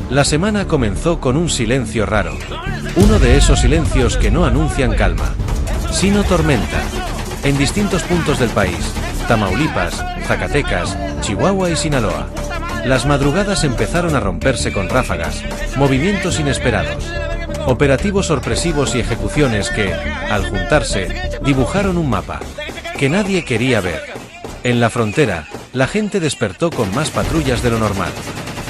La semana comenzó con un silencio raro. Uno de esos silencios que no anuncian calma, sino tormenta. En distintos puntos del país, Tamaulipas, Zacatecas, Chihuahua y Sinaloa, las madrugadas empezaron a romperse con ráfagas, movimientos inesperados, operativos sorpresivos y ejecuciones que, al juntarse, dibujaron un mapa que nadie quería ver. En la frontera, la gente despertó con más patrullas de lo normal.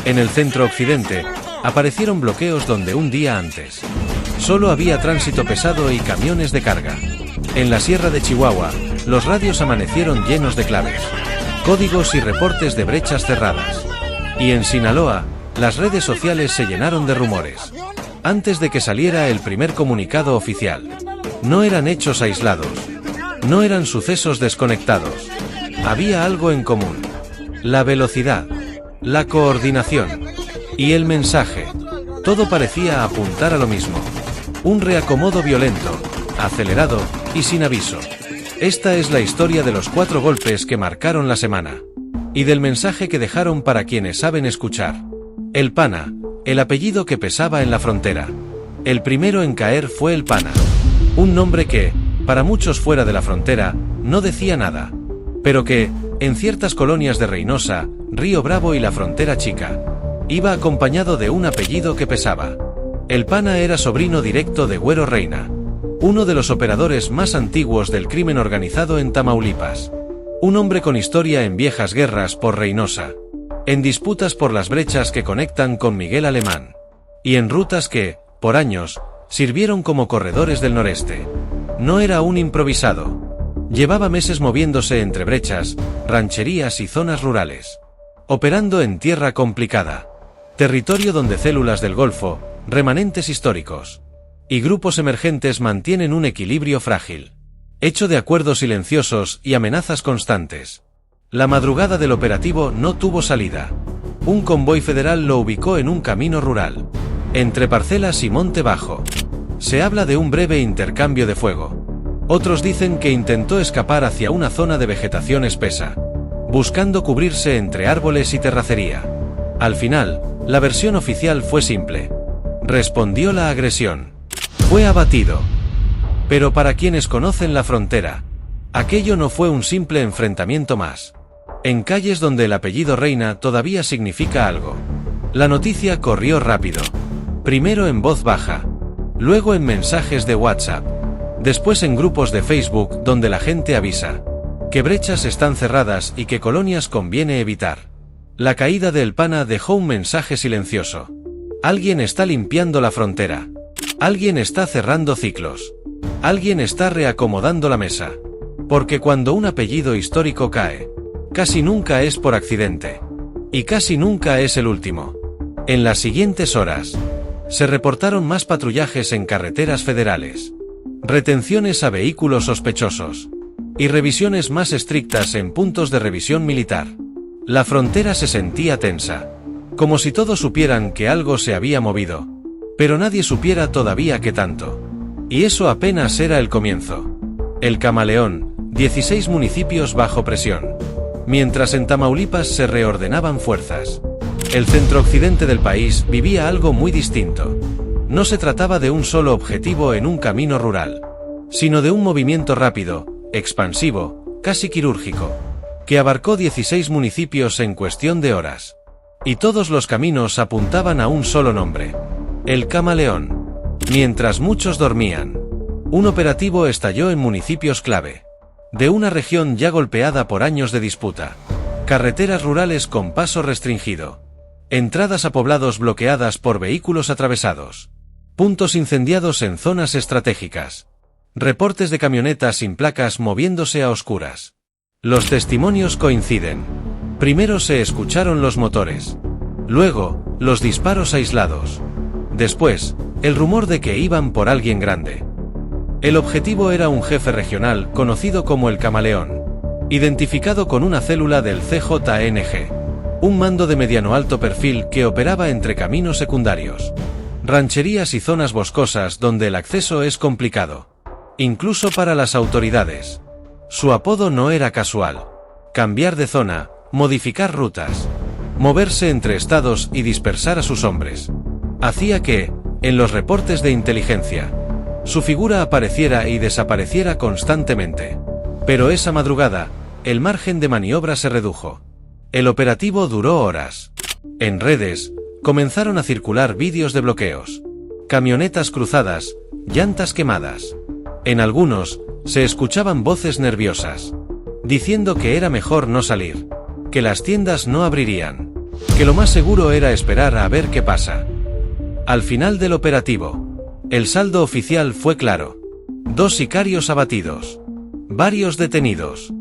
En el centro occidente, aparecieron bloqueos donde un día antes solo había tránsito pesado y camiones de carga. En la sierra de Chihuahua, los radios amanecieron llenos de claves, códigos y reportes de brechas cerradas. Y en Sinaloa, las redes sociales se llenaron de rumores. Antes de que saliera el primer comunicado oficial, no eran hechos aislados, no eran sucesos desconectados. Había algo en común: la velocidad, la coordinación y el mensaje. Todo parecía apuntar a lo mismo. Un reacomodo violento, acelerado y sin aviso. Esta es la historia de los 4 golpes que marcaron la semana. Y del mensaje que dejaron para quienes saben escuchar. El Pana, el apellido que pesaba en la frontera. El primero en caer fue el Pana. Un nombre que, para muchos fuera de la frontera, no decía nada. Pero que, en ciertas colonias de Reynosa, Río Bravo y la Frontera Chica, iba acompañado de un apellido que pesaba. El Pana era sobrino directo de Güero Reina, uno de los operadores más antiguos del crimen organizado en Tamaulipas. Un hombre con historia en viejas guerras por Reynosa, en disputas por las brechas que conectan con Miguel Alemán, y en rutas que, por años, sirvieron como corredores del noreste. No era un improvisado. Llevaba meses moviéndose entre brechas, rancherías y zonas rurales, operando en tierra complicada, territorio donde células del Golfo, remanentes históricos y grupos emergentes mantienen un equilibrio frágil, hecho de acuerdos silenciosos y amenazas constantes. La madrugada del operativo no tuvo salida. Un convoy federal lo ubicó en un camino rural, entre Parcelas y Monte Bajo. Se habla de un breve intercambio de fuego. Otros dicen que intentó escapar hacia una zona de vegetación espesa, buscando cubrirse entre árboles y terracería. Al final, la versión oficial fue simple. Respondió la agresión. Fue abatido. Pero para quienes conocen la frontera, aquello no fue un simple enfrentamiento más. En calles donde el apellido Reina todavía significa algo, la noticia corrió rápido. Primero en voz baja, luego en mensajes de WhatsApp, después en grupos de Facebook donde la gente avisa que brechas están cerradas y que colonias conviene evitar. La caída del Pana dejó un mensaje silencioso. Alguien está limpiando la frontera. Alguien está cerrando ciclos. Alguien está reacomodando la mesa. Porque cuando un apellido histórico cae, casi nunca es por accidente. Y casi nunca es el último. En las siguientes horas, se reportaron más patrullajes en carreteras federales, retenciones a vehículos sospechosos, y revisiones más estrictas en puntos de revisión militar. La frontera se sentía tensa, como si todos supieran que algo se había movido, pero nadie supiera todavía qué tanto. Y eso apenas era el comienzo. El Camaleón, 16 municipios bajo presión. Mientras en Tamaulipas se reordenaban fuerzas, el centro-occidente del país vivía algo muy distinto. No se trataba de un solo objetivo en un camino rural, sino de un movimiento rápido, expansivo, casi quirúrgico, que abarcó 16 municipios en cuestión de horas. Y todos los caminos apuntaban a un solo nombre: el Camaleón. Mientras muchos dormían, un operativo estalló en municipios clave, de una región ya golpeada por años de disputa. Carreteras rurales con paso restringido, entradas a poblados bloqueadas por vehículos atravesados, puntos incendiados en zonas estratégicas, reportes de camionetas sin placas moviéndose a oscuras. Los testimonios coinciden. Primero se escucharon los motores, luego, los disparos aislados, después, el rumor de que iban por alguien grande. El objetivo era un jefe regional conocido como el Camaleón, identificado con una célula del CJNG, un mando de mediano alto perfil que operaba entre caminos secundarios, rancherías y zonas boscosas donde el acceso es complicado, incluso para las autoridades. Su apodo no era casual: cambiar de zona, modificar rutas. moverse entre estados y dispersar a sus hombres. Hacía que, en los reportes de inteligencia, su figura apareciera y desapareciera constantemente. Pero esa madrugada, el margen de maniobra se redujo. El operativo duró horas. En redes, comenzaron a circular vídeos de bloqueos. Camionetas cruzadas, llantas quemadas. En algunos, se escuchaban voces nerviosas, diciendo que era mejor no salir, que las tiendas no abrirían, que lo más seguro era esperar a ver qué pasa. Al final del operativo, el saldo oficial fue claro: 2 sicarios abatidos, varios detenidos,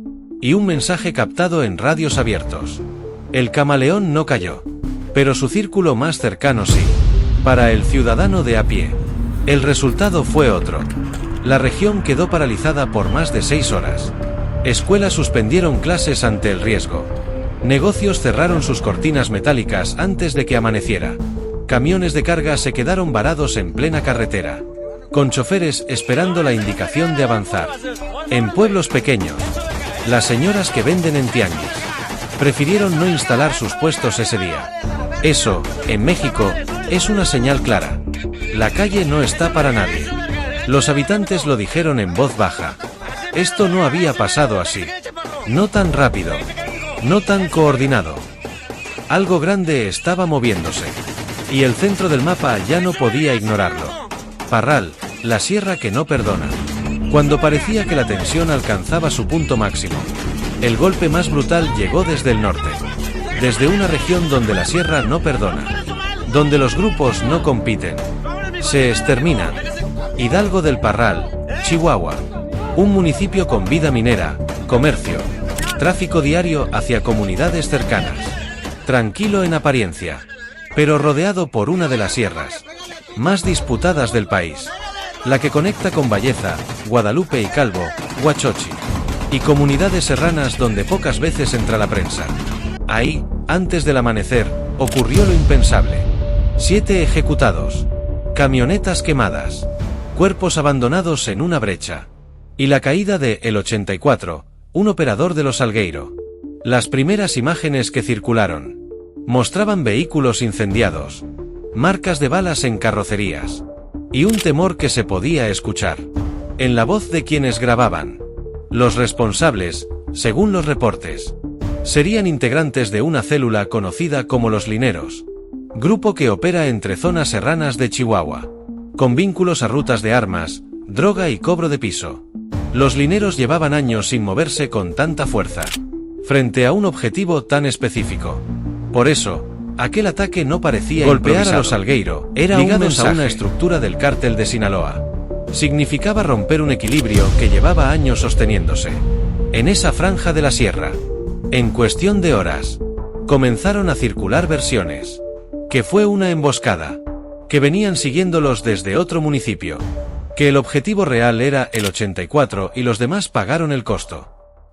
y un mensaje captado en radios abiertos. El camaleón no cayó, pero su círculo más cercano sí. Para el ciudadano de a pie, el resultado fue otro. La región quedó paralizada por más de 6 horas. Escuelas suspendieron clases ante el riesgo. Negocios cerraron sus cortinas metálicas antes de que amaneciera. Camiones de carga se quedaron varados en plena carretera, con choferes esperando la indicación de avanzar. En pueblos pequeños, las señoras que venden en tianguis prefirieron no instalar sus puestos ese día. Eso, en México, es una señal clara. La calle no está para nadie. Los habitantes lo dijeron en voz baja. Esto no había pasado así. No tan rápido. No tan coordinado. Algo grande estaba moviéndose. Y el centro del mapa ya no podía ignorarlo. Parral, la sierra que no perdona. Cuando parecía que la tensión alcanzaba su punto máximo, el golpe más brutal llegó desde el norte. Desde una región donde la sierra no perdona. Donde los grupos no compiten. Se exterminan. Hidalgo del Parral, Chihuahua. Un municipio con vida minera, comercio, tráfico diario hacia comunidades cercanas. Tranquilo en apariencia, pero rodeado por una de las sierras más disputadas del país. La que conecta con Valleza, Guadalupe y Calvo, Huachochi. Y comunidades serranas donde pocas veces entra la prensa. Ahí, antes del amanecer, ocurrió lo impensable. 7 ejecutados. Camionetas quemadas. Cuerpos abandonados en una brecha. Y la caída de El 84, un operador de los Salgueiro. Las primeras imágenes que circularon mostraban vehículos incendiados, marcas de balas en carrocerías, y un temor que se podía escuchar en la voz de quienes grababan. Los responsables, según los reportes, serían integrantes de una célula conocida como los Lineros, grupo que opera entre zonas serranas de Chihuahua, con vínculos a rutas de armas, droga y cobro de piso. Los Lineros llevaban años sin moverse con tanta fuerza, frente a un objetivo tan específico. Por eso, aquel ataque no parecía golpear a los Salgueiro, era ligados a una estructura del cártel de Sinaloa. Significaba romper un equilibrio que llevaba años sosteniéndose. En esa franja de la sierra, en cuestión de horas, comenzaron a circular versiones. Que fue una emboscada. Que venían siguiéndolos desde otro municipio. Que el objetivo real era el 84 y los demás pagaron el costo.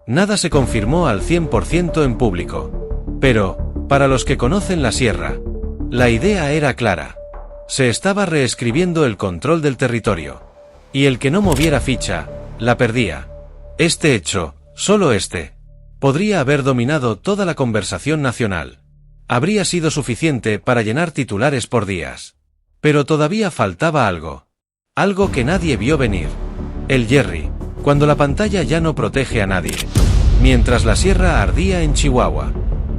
Nada se confirmó al 100% en público. Pero, para los que conocen la sierra, la idea era clara. Se estaba reescribiendo el control del territorio. Y el que no moviera ficha, la perdía. Este hecho, solo este, podría haber dominado toda la conversación nacional. Habría sido suficiente para llenar titulares por días. Pero todavía faltaba algo. Algo que nadie vio venir. El Jerry, cuando la pantalla ya no protege a nadie. Mientras la sierra ardía en Chihuahua.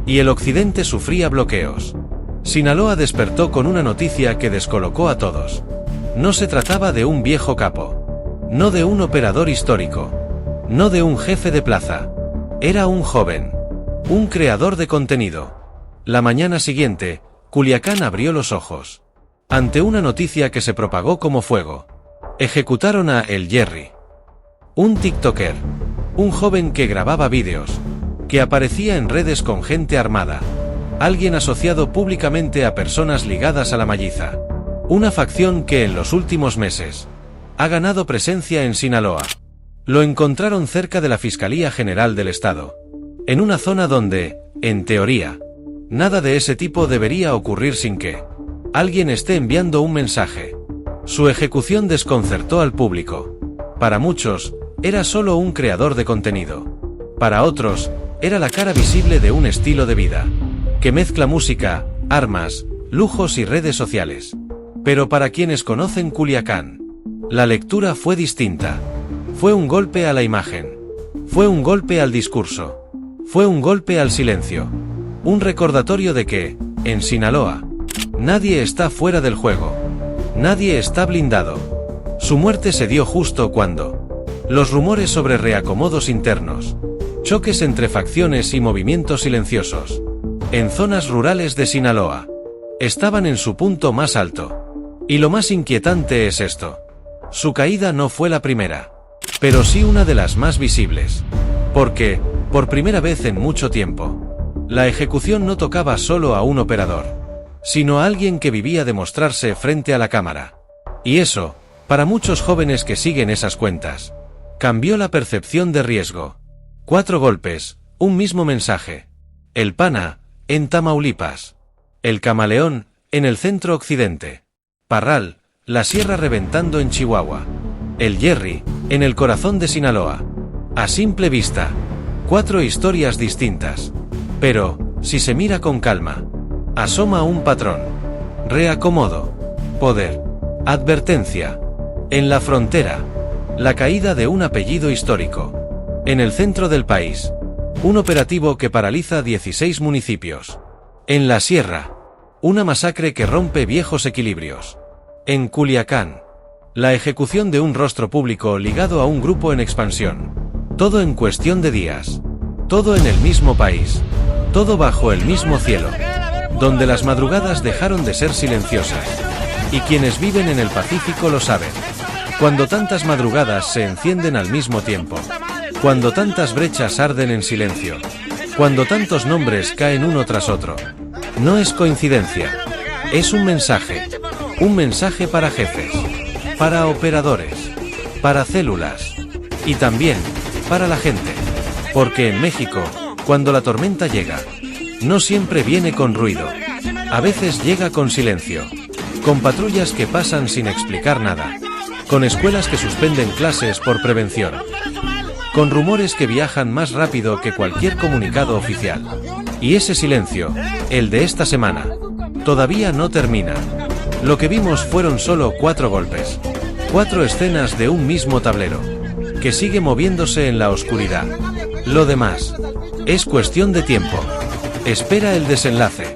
Y el occidente sufría bloqueos. Sinaloa despertó con una noticia que descolocó a todos. No se trataba de un viejo capo. No de un operador histórico. No de un jefe de plaza. Era un joven. Un creador de contenido. La mañana siguiente, Culiacán abrió los ojos ante una noticia que se propagó como fuego. Ejecutaron a El Jerry. Un TikToker. Un joven que grababa vídeos. Que aparecía en redes con gente armada. Alguien asociado públicamente a personas ligadas a la Malliza. Una facción que en los últimos meses ha ganado presencia en Sinaloa. Lo encontraron cerca de la Fiscalía General del Estado. En una zona donde, en teoría, nada de ese tipo debería ocurrir sin que alguien esté enviando un mensaje. Su ejecución desconcertó al público. Para muchos, era solo un creador de contenido. Para otros, era la cara visible de un estilo de vida. que mezcla música, armas, lujos y redes sociales. Pero para quienes conocen Culiacán, la lectura fue distinta. Fue un golpe a la imagen. Fue un golpe al discurso. Fue un golpe al silencio. Un recordatorio de que, en Sinaloa, nadie está fuera del juego. Nadie está blindado. Su muerte se dio justo cuando los rumores sobre reacomodos internos, choques entre facciones y movimientos silenciosos en zonas rurales de Sinaloa estaban en su punto más alto. Y lo más inquietante es esto: su caída no fue la primera, pero sí una de las más visibles. Porque, por primera vez en mucho tiempo, la ejecución no tocaba solo a un operador, sino a alguien que vivía de mostrarse frente a la cámara. Y eso, para muchos jóvenes que siguen esas cuentas, cambió la percepción de riesgo. 4 golpes, un mismo mensaje. El Pana, en Tamaulipas. El Camaleón, en el centro occidente. Parral, la sierra reventando en Chihuahua. El Jerry, en el corazón de Sinaloa. A simple vista, 4 historias distintas. Pero, si se mira con calma, asoma un patrón. Reacomodo. Poder. Advertencia. En la frontera. La caída de un apellido histórico. En el centro del país. Un operativo que paraliza 16 municipios. En la sierra. Una masacre que rompe viejos equilibrios. En Culiacán. La ejecución de un rostro público ligado a un grupo en expansión. Todo en cuestión de días. Todo en el mismo país. Todo bajo el mismo cielo. Donde las madrugadas dejaron de ser silenciosas. Y quienes viven en el Pacífico lo saben. Cuando tantas madrugadas se encienden al mismo tiempo. Cuando tantas brechas arden en silencio. Cuando tantos nombres caen uno tras otro. No es coincidencia. Es un mensaje. Un mensaje para jefes. Para operadores. Para células. Y también, para la gente. Porque en México, cuando la tormenta llega, no siempre viene con ruido. A veces llega con silencio. Con patrullas que pasan sin explicar nada. Con escuelas que suspenden clases por prevención. Con rumores que viajan más rápido que cualquier comunicado oficial. Y ese silencio, el de esta semana, todavía no termina. Lo que vimos fueron solo 4 golpes. 4 escenas de un mismo tablero, que sigue moviéndose en la oscuridad. Lo demás es cuestión de tiempo. Espera el desenlace.